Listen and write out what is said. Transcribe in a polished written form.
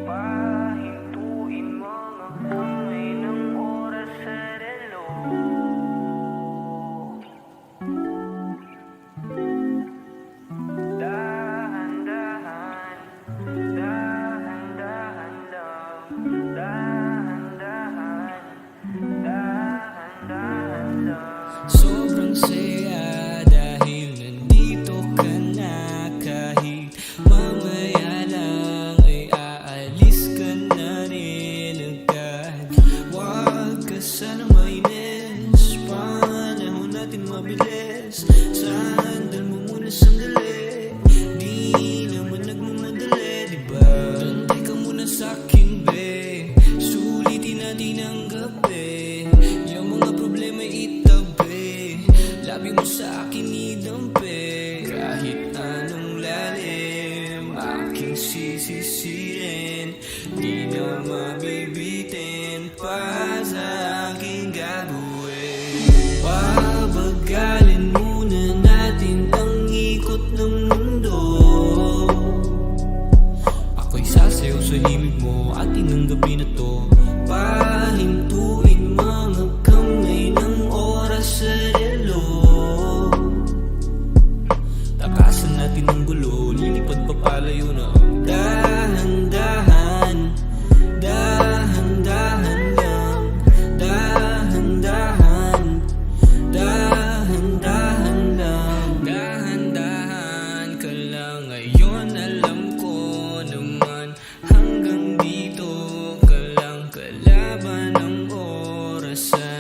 Pahintuin mga kamay ng oras sa relo. Dahan-dahan, dahan-dahan lang. Dahan-dahan, dahan-dahan lang. Sobrang saya dahil nandito ka na. Kahit mamaya lang ay aalis ka na rin agad. Huwag ka sana mainis, panahon natin mabilis. Sandal mo muna sandali, di naman nagmamadali, diba? Tantay ka muna sa'kin, be. Sulitin natin ang gabi, yung mga problema itabi. Labi mo sa akin idampi, kahit anong lalim aking sisisirin, di na mabibitin pa sa aking gagawin. Pabagalin muna natin ang ikot ng mundo. Ako'y sasayaw sa himig mo, atin ang gabi na to. Pahintuin mga kamay ng oras sa relo. Takasan natin ang gulo, lilipad pa palayo na. Dahan-dahan, dahan-dahan lang. Dahan-dahan, dahan-dahan lang. Dahan-dahan ka lang ngayon, alam ko naman. Hanggang dito ka lang, kalaban ng orasan.